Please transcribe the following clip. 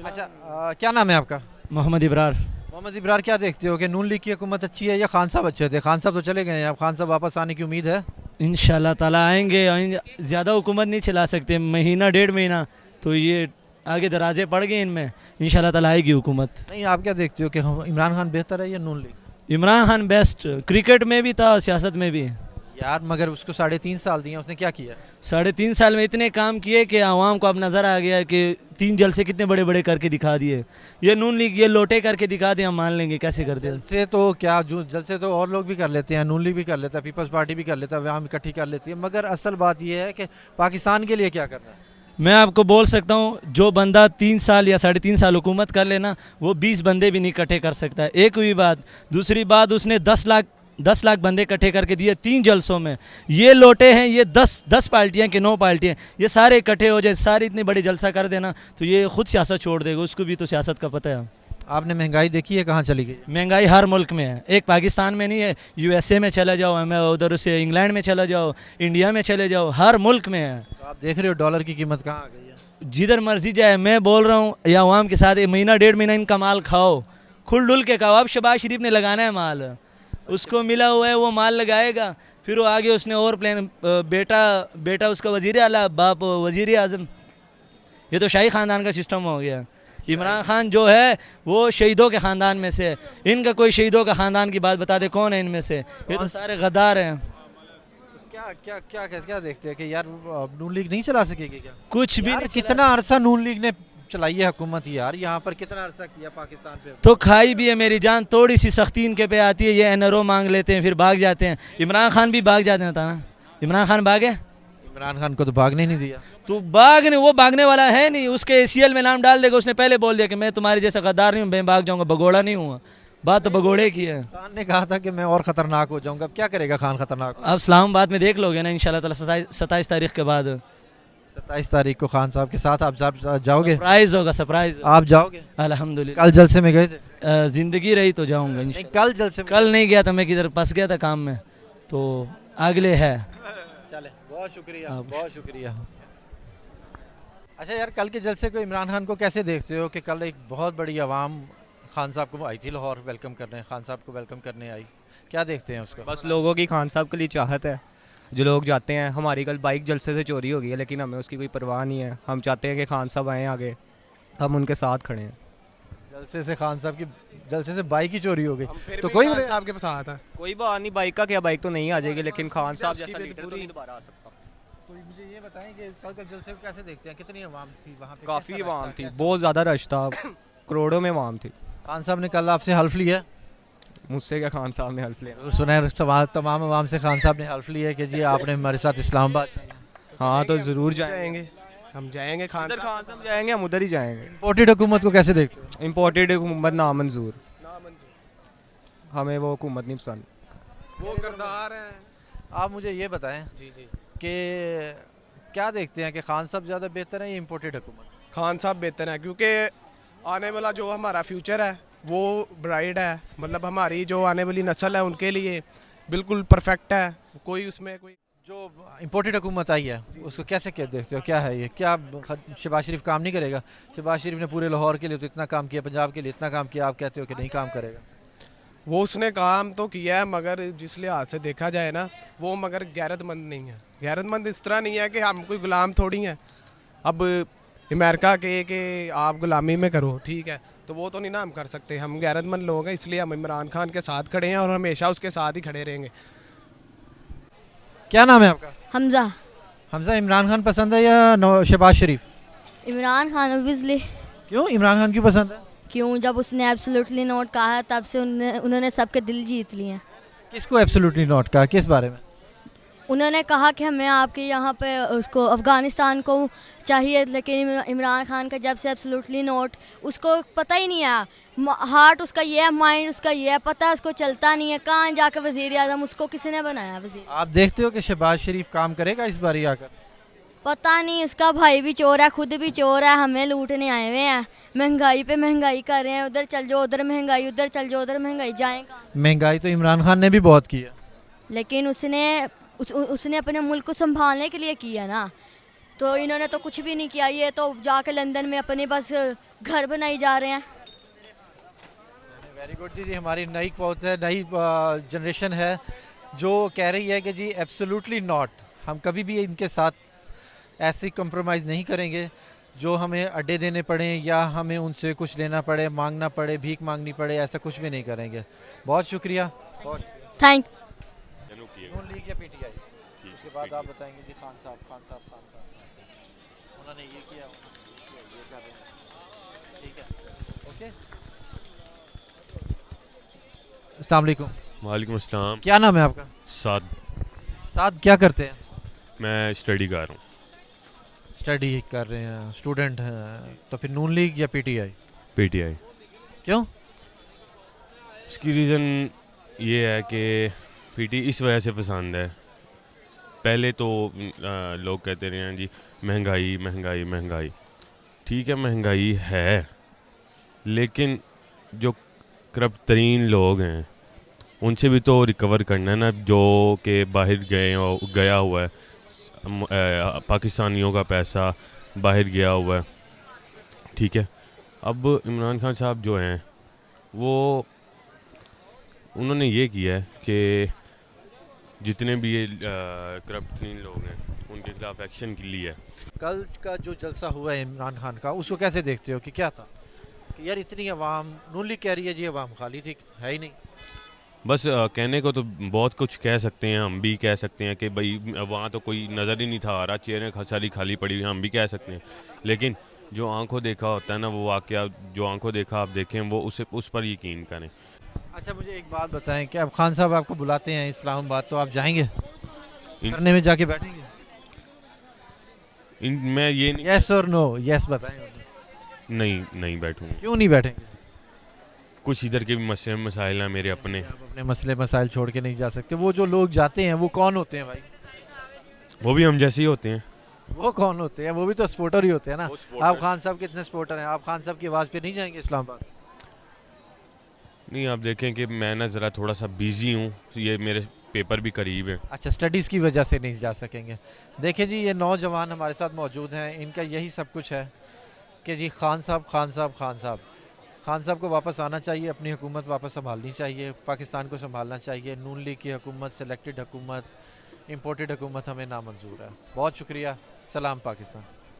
अच्छा क्या नाम है आपका? मोहम्मद इब्रार। मोहम्मद इब्रार, क्या देखते हो कि नून लीग की हुकूमत अच्छी है या खान साहब अच्छे थे? खान साहब तो चले गए हैं, अब खान साहब वापस आने की उम्मीद है? इंशाल्लाह ताला आएंगे। ज़्यादा हुकूमत नहीं चला सकते, महीना डेढ़ महीना तो ये आगे दराजे पड़ गए इनमें। इंशाल्लाह ताला आएगी हुकूमत। नहीं, आप क्या देखते हो कि इमरान खान बेहतर है या Noon league? Imran Khan best, cricket में भी था, सियासत में भी। यार मगर उसको 3.5 साल दिए, उसने क्या किया? 3.5 साल में इतने काम किए कि आवाम को अब नज़र आ गया कि 3 जलसे कितने बड़े बड़े करके दिखा दिए। ये नून लीग ये लोटे करके दिखा दिए, हम मान लेंगे कैसे करते हैं। जलसे तो क्या, जो जलसे तो और लोग भी कर लेते हैं, नून लीग भी कर लेता है, पीपल्स पार्टी भी कर लेता है, वहाँ इकट्ठी कर लेती है, मगर असल बात यह है कि पाकिस्तान के लिए क्या करना है। मैं आपको बोल सकता हूँ, जो बंदा 3 साल या 3.5 साल हुकूमत कर लेना, वो 20 बंदे भी नहीं इकट्ठे कर सकता है। एक हुई बात। दूसरी बात, उसने 10 लाख बंदे इकट्ठे करके दिए 3 जलसों में। ये लोटे हैं, ये 10 पार्टियाँ कि 9 पार्टियाँ, ये सारे इकट्ठे हो जाए, सारी इतनी बड़ी जलसा कर देना, तो ये खुद सियासत छोड़ देगा। उसको भी तो सियासत का पता है। आपने महंगाई देखी है कहाँ चली गई? महंगाई हर मुल्क में है, एक पाकिस्तान में नहीं है। यूएसए में चला जाओ, हमें उधर से इंग्लैंड में चला जाओ, इंडिया में चले जाओ, हर मुल्क में है। तो आप देख रहे हो डॉलर की कीमत कहाँ आ गई है। जिधर मर्जी जाए, मैं बोल रहा हूँ, या अवाम के साथ महीना डेढ़ महीना इनका माल खाओ, खुल डुल के खाओ। अब शहबाज शरीफ ने लगाना है माल, उसको मिला हुआ है, वो माल लगाएगा। फिर वो आगे उसने और प्लान, बेटा उसका वजीर आला, बाप वजीर आज़म। ये तो शाही ख़ानदान का सिस्टम हो गया। इमरान खान जो है वो शहीदों के ख़ानदान में से है। इनका कोई शहीदों का ख़ानदान की बात बता दे, कौन है इनमें से? ये तो सारे गद्दार हैं। क्या क्या क्या क्या क्या देखते हैं कि यार नून लीग नहीं चला सकेगी क्या? कुछ भी यार नहीं कितना अरसा नून लीग ने चलाई है हुकूमत यार, यहाँ पर कितना अरसा किया पाकिस्तान पे। तो खाई भी है मेरी जान, थोड़ी सी सख्ती इनके पे आती है, ये एनआरओ मांग लेते हैं, फिर भाग जाते हैं। इमरान खान भी भाग जाते था ना। इमरान खान भागे? इमरान खान को तो भागने नहीं दिया। तो वो भागने वाला है नहीं। उसके एसीएल में नाम डाल देगा। उसने पहले बोल दिया कि मैं तुम्हारे जैसा गद्दार नहीं हूँ, मैं भाग जाऊंगा, भगोड़ा नहीं हूँ। बात तो भगोड़े की है। खान ने कहा था कि मैं और खतरनाक हो जाऊंगा, अब क्या करेगा खान खतरनाक? अब इस्लामाबाद में देख लोगे ना इंशाल्लाह ताला 27 तारीख के बाद। 27 तारीख को खान साहब के साथ आप जाओगे? सरप्राइज होगा, सरप्राइज। आप जाओगे? अल्हम्दुलिल्लाह। कल जलसे में गए थे? जिंदगी रही तो जाऊंगा नहीं, कल जलसे में। कल नहीं गया था, मैं किधर फंस गया था काम में, तो अगले है। चले, बहुत शुक्रिया, बहुत शुक्रिया। अच्छा यार, कल के जलसे को इमरान खान को कैसे देखते हो कि कल एक बहुत बड़ी आवाम खान साहब को आई थी लाहौर वेलकम करने, खान साहब को वेलकम करने आई, क्या देखते हैं उसको? बस लोगों की खान साहब के लिए चाहत है। जो लोग जाते हैं, हमारी कल बाइक जलसे से चोरी हो गई है, लेकिन हमें उसकी कोई परवाह नहीं है। हम चाहते हैं कि खान साहब आएँ आगे, हम उनके साथ खड़े हैं। जलसे से खान साहब की, जलसे से बाइक ही चोरी हो गई फिर तो भी कोई खान साहब के पास आया था। कोई बात नहीं, बाइक का क्या, बाइक तो नहीं आ जाएगी, लेकिन खान साहब जैसा लीडर तो नहीं दोबारा आ सकता। तो मुझे ये बताएं कि कल के जलसे को कैसे देखते हैं, कितनी आवाम थी वहाँ पे? काफ़ी कैसा आवाम रश था, थी, कैसा? बहुत ज़्यादा रश था, करोड़ों में आवाम थी। खान साहब ने कल आपसे हल्फ लिया? मुझसे क्या खान साहब ने हल्फ लिया? तो सुना है तमाम आवाम से खान साहब ने हल्फ लिया है कि जी आपने हमारे साथ इस्लामाबाद। हाँ तो ज़रूर जाएंगे। हम जाएंगे खान उधर साहब खान साहब जाएंगे, हम उधर ही जाएंगे। इम्पोर्टेड हुकूमत को कैसे देखते हो? इम्पोर्टेड हुकूमत नामंजूर, हमें वो हुकूमत नहीं पसंद। वो करदार हैं। आप मुझे ये बताएं जी जी। कि क्या देखते हैं कि खान साहब ज़्यादा बेहतर है या इम्पोर्टेड हुकूमत? खान साहब बेहतर है, क्योंकि आने वाला जो हमारा फ्यूचर है वो ब्राइट है। मतलब हमारी जो आने वाली नस्ल है उनके लिए बिल्कुल परफेक्ट है। कोई उसमें कोई जो इम्पोर्टेड हुकूमत आई है उसको कैसे क्या देखते हो? क्या है ये, क्या शहबाज शरीफ काम नहीं करेगा? शहबाज शरीफ ने पूरे लाहौर के लिए तो इतना काम किया, पंजाब के लिए इतना काम किया, आप कहते हो कि नहीं काम करेगा? वो उसने काम तो किया है, मगर जिस लिहाज से देखा जाए ना, वो मगर गैरतमंद नहीं है। गैरतमंद इस तरह नहीं है कि हम कोई गुलाम थोड़ी हैं। अब अमेरिका के कि आप गुलामी में करो, ठीक है, तो वो तो नहीं ना हम कर सकते। हम गैरतमंद लोग हैं, इसलिए हम इमरान खान के साथ खड़े हैं और हमेशा उसके साथ ही खड़े रहेंगे। क्या नाम है आपका? हमजा। हमजा, इमरान खान पसंद है या शहबाज शरीफ? इमरान खान ऑब्वियसली। क्यों इमरान खान क्यों पसंद है? क्यों, जब उसने एब्सोल्युटली नोट कहा है तब से उन्होंने सबके दिल जीत लिए हैं। किसको एब्सोल्युटली नॉट कहा, किस बारे में? उन्होंने कहा कि हमें आपके यहाँ पे उसको अफ़गानिस्तान को चाहिए, लेकिन इमरान खान का जब से एब्सोल्युटली नोट, उसको पता ही नहीं है, हार्ट उसका ये है, माइंड उसका ये है, पता उसको चलता नहीं है कहाँ जाकर वज़ीर आज़म उसको किसी ने बनाया वज़ीर। आप देखते हो कि शहबाज शरीफ काम करेगा इस बार आकर? पता नहीं, उसका भाई भी चोर है, खुद भी चोर है, हमें लूटने आए हुए हैं। महंगाई पे महंगाई कर रहे हैं, उधर चल जाओ उधर महंगाई, उधर चल जाओ उधर महंगाई, जाएगा। महंगाई तो इमरान खान ने भी बहुत की है, लेकिन उसने अपने मुल्क को संभालने के लिए किया ना, तो इन्होंने तो कुछ भी नहीं किया, ये तो जाके लंदन में अपने बस घर बनाई जा रहे हैं। वेरी गुड जी। हमारी नई पौध है, नई जनरेशन है जो कह रही है कि जी एब्सोल्युटली नॉट, हम कभी भी इनके साथ ऐसी कंप्रोमाइज़ नहीं करेंगे जो हमें अड्डे देने पड़े या हमें उनसे कुछ लेना पड़े, मांगना पड़े, भीख मांगनी पड़े, ऐसा कुछ भी नहीं करेंगे। बहुत शुक्रिया। बहुत थैंक नून लीग या पीटीआई, उसके बाद आप बताएंगे जी खान साहब उन्होंने ये किया, ये कर रहे हैं, ठीक है, ओके। अस्सलाम वालेकुम। वालेकुम अस्सलाम। क्या नाम है आपका? साथ क्या करते हैं? मैं स्टडी कर रहा हूँ। स्टडी कर रहे हैं, स्टूडेंट हैं, तो फिर नून लीग या पीटीआई? पीटीआई। क्यों? इसकी रीज़न ये है कि पीटी इस वजह से पसंद है, पहले तो लोग कहते रहे हैं जी महंगाई महंगाई महंगाई, ठीक है महंगाई है, लेकिन जो करप्ट तरीन लोग हैं उनसे भी तो रिकवर करना है ना, जो कि बाहर गया हुआ है, पाकिस्तानियों का पैसा बाहर गया हुआ है, ठीक है। अब इमरान खान साहब जो हैं वो उन्होंने ये किया है कि जितने भी ये करप्ट लोग हैं उनके खिलाफ एक्शन के लिए। कल का जो जलसा हुआ है इमरान खान का, उसको कैसे देखते हो कि क्या था कि यार इतनी आवाम, नून लीग कह रही है जी आवाम खाली थी, है ही नहीं। बस कहने को तो बहुत कुछ कह सकते हैं, हम भी कह सकते हैं कि भाई वहाँ तो कोई नज़र ही नहीं था आ रहा, चेयरें सारी खाली पड़ी हुई, हम भी कह सकते हैं, लेकिन जो आंखों देखा होता है ना, वो वाकया जो आंखों देखा आप देखें वो उस पर यकीन करें। अच्छा मुझे एक बात बताएं कि अब खान साहब आपको बुलाते हैं इस्लामाबाद, तो आप जाएंगे करने में, जाके बैठेंगे? मैं ये नहीं, यस और नो, यस बताएं। नहीं बैठूंगा। क्यों नहीं बैठेंगे? कुछ इधर के भी मसले मसाइल हैं मेरे अपने। आप अपने मसले मसाइल छोड़ के नहीं जा सकते। वो जो लोग जाते हैं वो कौन होते हैं भाई? वो भी हम जैसे ही होते हैं। वो कौन होते हैं? वो भी तो सपोर्टर ही होते हैं ना। वो supporter- आप खान साहब कितने सपोर्टर हैं? आप खान साहब की आवाज़ पे नहीं जाएंगे इस्लामाबाद? नहीं, आप देखें कि मैं ना ज़रा थोड़ा सा बिजी हूँ, ये मेरे पेपर भी करीब है। अच्छा, स्टडीज़ की वजह से नहीं जा सकेंगे। देखिए जी, ये नौजवान हमारे साथ मौजूद हैं, इनका यही सब कुछ है कि जी खान साहब को वापस आना चाहिए, अपनी हुकूमत वापस संभालनी चाहिए, पाकिस्तान को संभालना चाहिए। नून लीग की हुकूमत, सेलेक्टेड हुकूमत, इंपोर्टेड हुकूमत हमें नामंजूर है। बहुत शुक्रिया। सलाम पाकिस्तान।